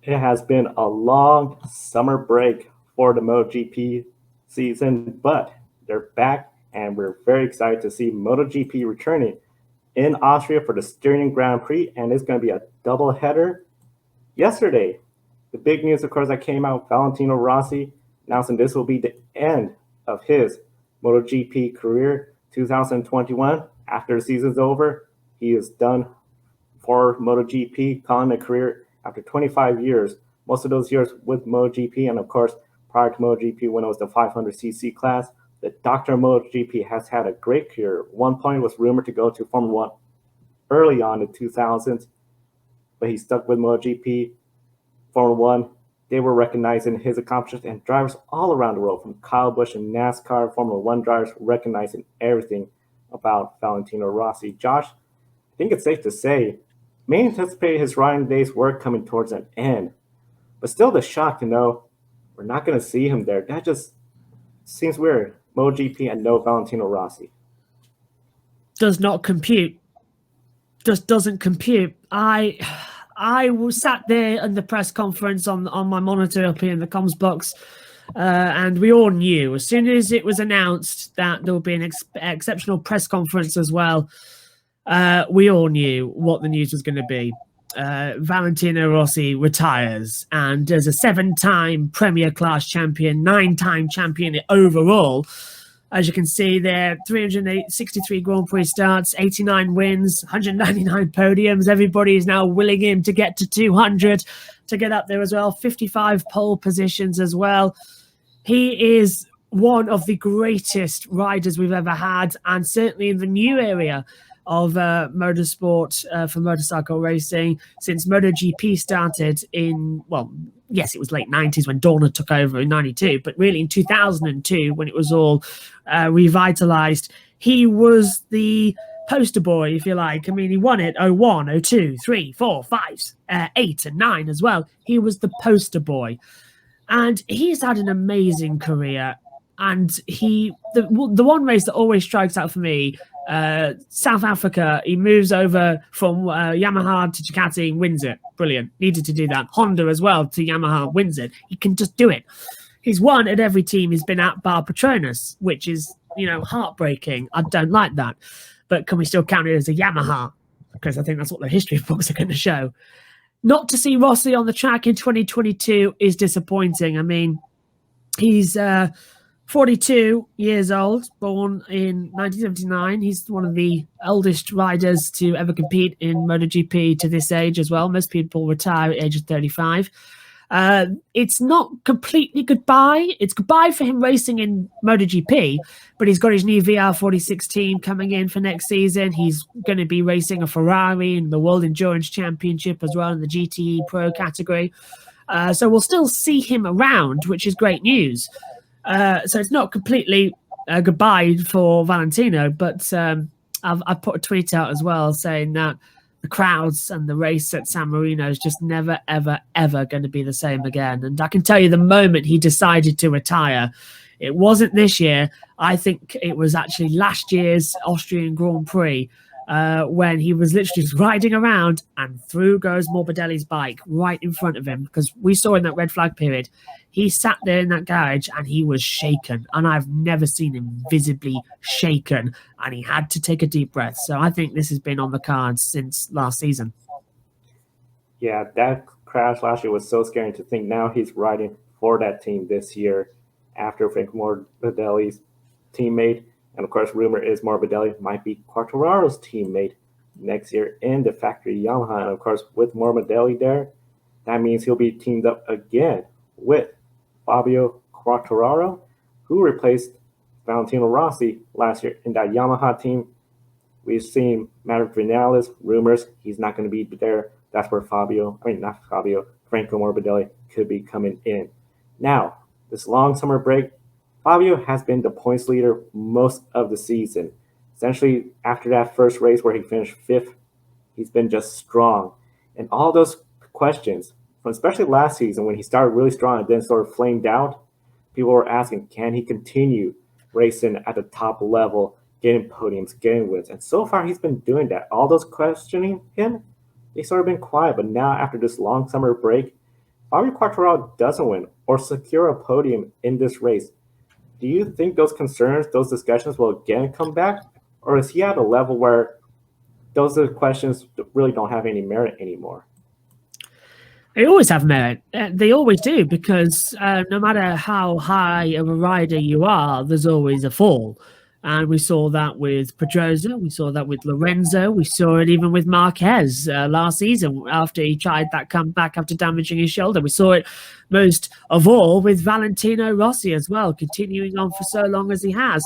It has been a long summer break for the MotoGP season, but they're back and we're very excited to see MotoGP returning in Austria for the Styrian Grand Prix, and it's going to be a double header. Yesterday, the big news, of course, that came out, Valentino Rossi announcing this will be the end of his MotoGP career, 2021. After the season's over, he is done for MotoGP, calling it a career after 25 years, most of those years with MotoGP, and of course, prior to MotoGP when it was the 500cc class. The Doctor of MotoGP has had a great career. One point was rumored to go to Formula One early on in the 2000s, but he stuck with MotoGP. Formula One, they were recognizing his accomplishments, and drivers all around the world, from Kyle Busch and NASCAR, Formula One drivers, recognizing everything about Valentino Rossi. Josh, I think it's safe to say, may anticipate his riding days were coming towards an end, but still the shock to know we're not going to see him there. That just seems weird. MotoGP and no Valentino Rossi. Does not compute. Just doesn't compute. I was sat there in the press conference on my monitor up here in the comms box, and we all knew as soon as it was announced that there would be an exceptional press conference as well. We all knew what the news was going to be. Valentino Rossi retires, and as a 7-time Premier Class champion, 9-time champion overall, as you can see there, 363 Grand Prix starts, 89 wins, 199 podiums. Everybody is now willing him to get to 200, to get up there as well. 55 pole positions as well. He is one of the greatest riders we've ever had, and certainly in the new area of motorsport for motorcycle racing since MotoGP started in, well, yes, it was late 90s when Dorna took over in 92, but really in 2002 when it was all revitalized, he was the poster boy, if you like. I mean, he won it 01, 02, 3, 4, 5, 8 and 9 as well. He was the poster boy. And he's had an amazing career. And the one race that always strikes out for me, South Africa, he moves over from Yamaha to Ducati and wins it. Brilliant. Needed to do that. Honda as well to Yamaha, wins it. He can just do it. He's won at every team he's been at, bar Petronas, which is, heartbreaking. I don't like that. But can we still count it as a Yamaha? Because I think that's what the history books are going to show. Not to see Rossi on the track in 2022 is disappointing. I mean, he's 42 years old, born in 1979. He's one of the oldest riders to ever compete in MotoGP to this age as well. Most people retire at the age of 35. It's not completely goodbye. It's goodbye for him racing in MotoGP, but he's got his new VR46 team coming in for next season. He's going to be racing a Ferrari in the World Endurance Championship as well in the GTE Pro category. So we'll still see him around, which is great news. So it's not completely goodbye for Valentino, but I've put a tweet out as well saying that the crowds and the race at San Marino is just never, ever, ever going to be the same again. And I can tell you the moment he decided to retire, it wasn't this year. I think it was actually last year's Austrian Grand Prix when he was literally just riding around and through goes Morbidelli's bike right in front of him, because we saw in that red flag period, he sat there in that garage and he was shaken, and I've never seen him visibly shaken, and he had to take a deep breath. So I think this has been on the cards since last season. Yeah, that crash last year was so scary to think now he's riding for that team this year after Frank Morbidelli's teammate. And of course, rumor is Morbidelli might be Quartararo's teammate next year in the factory Yamaha. And of course, with Morbidelli there, that means he'll be teamed up again with Fabio Quartararo, who replaced Valentino Rossi last year in that Yamaha team. We've seen Maverick Vinales, rumors he's not going to be there. That's where Franco Morbidelli could be coming in. Now, this long summer break, Fabio has been the points leader most of the season. Essentially, after that first race where he finished 5th, he's been just strong. And all those questions, from especially last season when he started really strong and then sort of flamed out, people were asking, can he continue racing at the top level, getting podiums, getting wins? And so far, he's been doing that. All those questioning him, they sort of been quiet. But now, after this long summer break, Fabio Quartararo doesn't win or secure a podium in this race, do you think those concerns, those discussions will again come back? Or is he at a level where those questions really don't have any merit anymore? They always have merit. They always do, because no matter how high of a rider you are, there's always a fall. And we saw that with Pedrosa, we saw that with Lorenzo, we saw it even with Marquez last season after he tried that comeback after damaging his shoulder. We saw it most of all with Valentino Rossi as well, continuing on for so long as he has.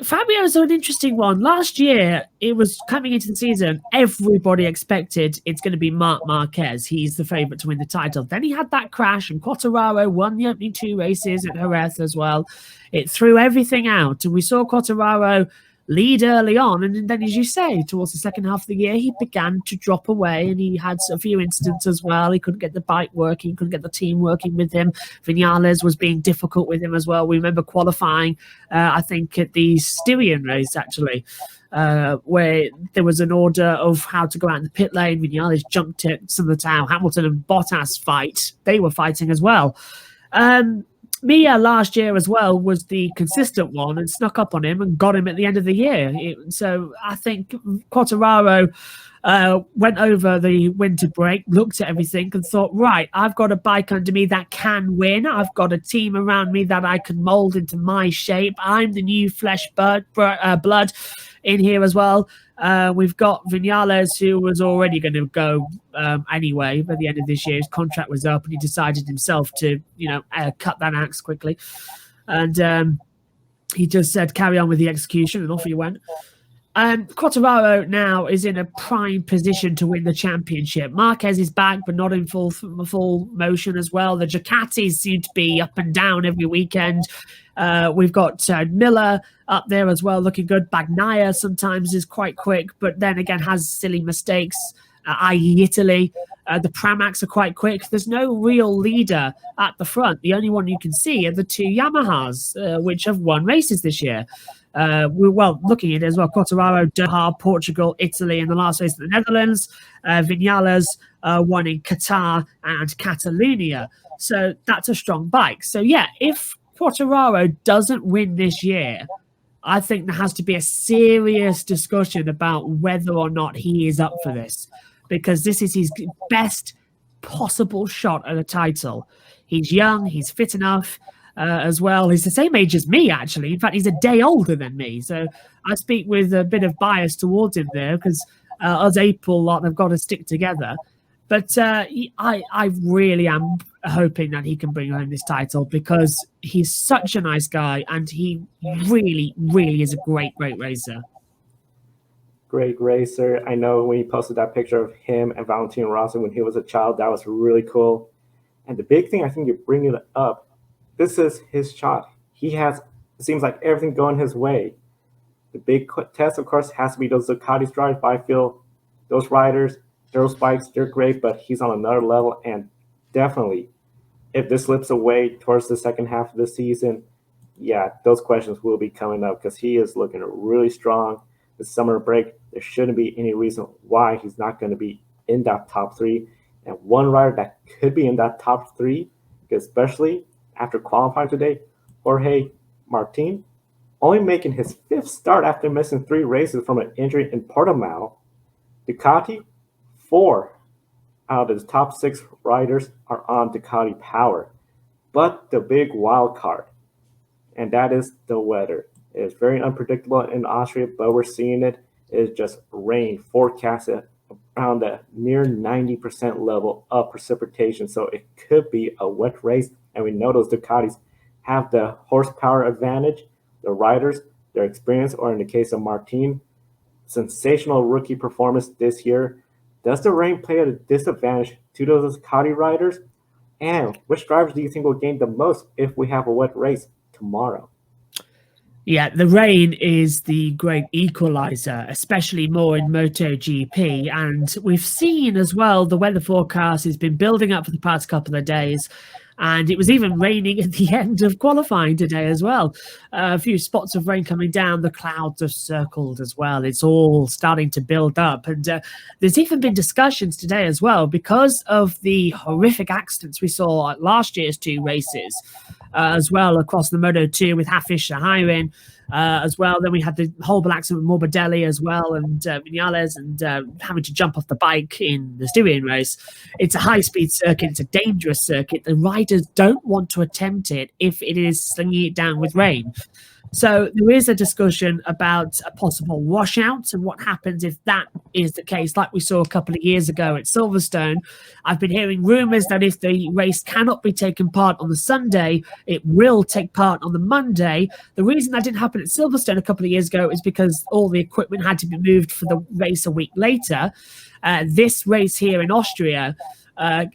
Fabio's an interesting one. Last year, it was coming into the season, everybody expected it's going to be Marc Marquez. He's the favourite to win the title. Then he had that crash, and Quartararo won the opening 2 races at Jerez as well. It threw everything out, and we saw Quartararo lead early on, and then, as you say, towards the second half of the year, he began to drop away, and he had a few incidents as well. He couldn't get the bike working, couldn't get the team working with him. Vinales was being difficult with him as well. We remember qualifying, I think, at the Styrian race, actually, where there was an order of how to go out in the pit lane. Vinales jumped it, similar to how Hamilton and Bottas fight. They were fighting as well. Mia last year as well was the consistent one and snuck up on him and got him at the end of the year. So I think Quartararo went over the winter break, looked at everything and thought, right, I've got a bike under me that can win. I've got a team around me that I can mold into my shape. I'm the new flesh blood in here as well. We've got Vinales, who was already going to go anyway by the end of this year. His contract was up, and he decided himself to, cut that axe quickly. And he just said, carry on with the execution, and off he went. Quartararo now is in a prime position to win the championship. Marquez is back, but not in full motion as well. The Ducatis seem to be up and down every weekend. We've got Miller up there as well, looking good. Bagnaia sometimes is quite quick, but then again has silly mistakes, i.e. Italy. The Pramacs are quite quick. There's no real leader at the front. The only one you can see are the 2 Yamahas, which have won races this year. Looking at it as well, Quartararo, Doha, Portugal, Italy in the last race in the Netherlands. Vinales won in Qatar and Catalonia. So that's a strong bike. So yeah, if Quartararo doesn't win this year, I think there has to be a serious discussion about whether or not he is up for this, because this is his best possible shot at a title. He's young, he's fit enough as well. He's the same age as me, actually. In fact, he's a day older than me. So I speak with a bit of bias towards him there, because us April lot have got to stick together. But I really am hoping that he can bring home this title, because he's such a nice guy and he really, really is a great, great racer. Great racer. I know when he posted that picture of him and Valentino Rossi when he was a child, that was really cool. And the big thing, I think you bring it up, this is his shot. He has, it seems like everything going his way. The big test, of course, has to be those Ducati drivers, but I feel those riders, those bikes, they're great, but he's on another level. And definitely, if this slips away towards the second half of the season, yeah, those questions will be coming up, because he is looking really strong. The summer break, there shouldn't be any reason why he's not going to be in that top 3. And one rider that could be in that top 3, especially after qualifying today, Jorge Martin, only making his 5th start after missing 3 races from an injury in Portimao. Ducati, 4 out of the top 6 riders are on Ducati power. But the big wild card, and that is the weather. It is very unpredictable in Austria, but we're seeing it. It is just rain forecasted around the near 90% level of precipitation. So it could be a wet race. And we know those Ducatis have the horsepower advantage. The riders, their experience, or in the case of Martin, sensational rookie performance this year. Does the rain play at a disadvantage to those Ducati riders? And which drivers do you think will gain the most if we have a wet race tomorrow? Yeah, the rain is the great equalizer, especially more in MotoGP. And we've seen as well, the weather forecast has been building up for the past couple of days. And it was even raining at the end of qualifying today as well. A few spots of rain coming down. The clouds have circled as well. It's all starting to build up. And there's even been discussions today as well because of the horrific accidents we saw at last year's 2 races as well across the Moto2 with Hafiz Shahirin as well. Then we had the horrible accident with Morbidelli as well, and Vinales, and having to jump off the bike in the Styrian race. It's a high-speed circuit. It's a dangerous circuit. The riders don't want to attempt it if it is slinging it down with rain. So there is a discussion about a possible washout and what happens if that is the case, like we saw a couple of years ago at Silverstone. I've been hearing rumours that if the race cannot be taken part on the Sunday, it will take part on the Monday. The reason that didn't happen at Silverstone a couple of years ago is because all the equipment had to be moved for the race a week later. This race here in Austria,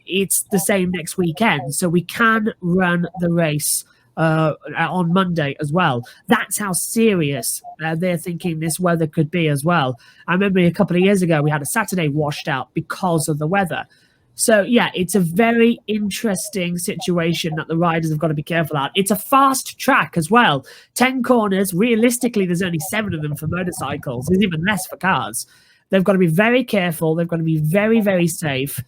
it's the same next weekend, so we can run the race on Monday as well. That's how serious they're thinking this weather could be as well. I remember a couple of years ago we had a Saturday washed out because of the weather. So yeah, it's a very interesting situation that the riders have got to be careful at. It's a fast track as well. 10 corners. Realistically, there's only 7 of them for motorcycles. There's even less for cars. They've got to be very careful. They've got to be very, very safe.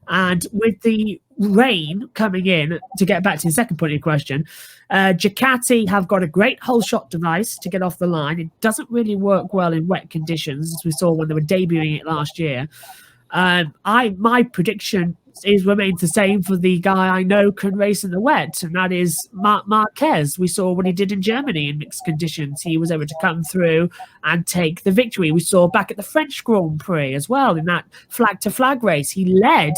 And with the rain coming in, to get back to the second point of your question, Ducati have got a great whole shot device to get off the line. It doesn't really work well in wet conditions, as we saw when they were debuting it last year. My prediction remains the same for the guy I know can race in the wet, and that is Marquez. We saw what he did in Germany in mixed conditions. He was able to come through and take the victory. We saw back at the French Grand Prix as well in that flag-to-flag race. He led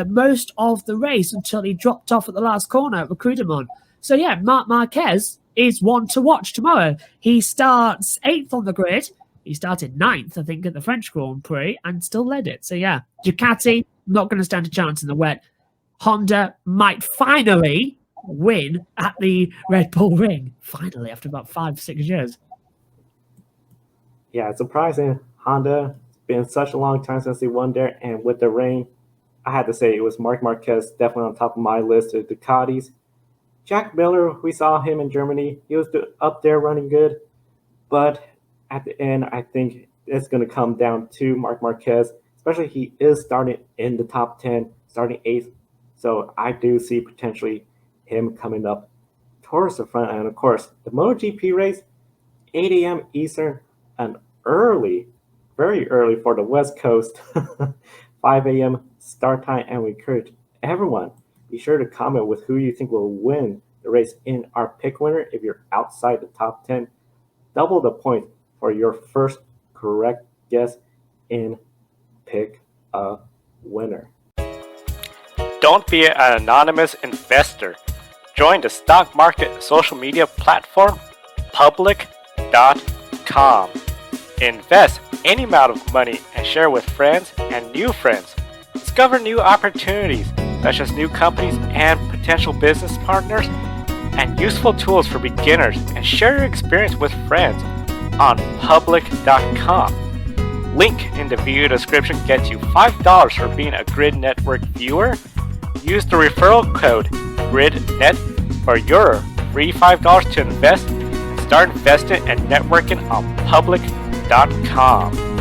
most of the race until he dropped off at the last corner at Recruitment. So yeah, Marquez is one to watch tomorrow. He starts 8th on the grid. He started 9th, I think, at the French Grand Prix and still led it. So yeah, Ducati, not going to stand a chance in the wet. Honda might finally win at the Red Bull Ring. Finally, after about 5-6 years. Yeah, it's surprising. Honda, it's been such a long time since they won there, and with the rain, I had to say it was Marc Marquez, definitely on top of my list of Ducatis. Jack Miller, we saw him in Germany. He was up there running good, but at the end, I think it's going to come down to Marc Marquez, especially he is starting in the top 10, starting 8th. So I do see potentially him coming up towards the front. And of course, the MotoGP race, 8 a.m. Eastern, and early, very early for the West Coast, 5 a.m. start time. And we encourage everyone, be sure to comment with who you think will win the race in our pick winner. If you're outside the top 10, double the point for your first correct guess in Pick a Winner. Don't be an anonymous investor. Join the stock market social media platform public.com. Invest any amount of money and share with friends and new friends. Discover new opportunities such as new companies and potential business partners and useful tools for beginners, and share your experience with friends on public.com. Link in the video description gets you $5 for being a Grid Network viewer. Use the referral code GRIDnet for your free $5 to invest and start investing and networking on public.com.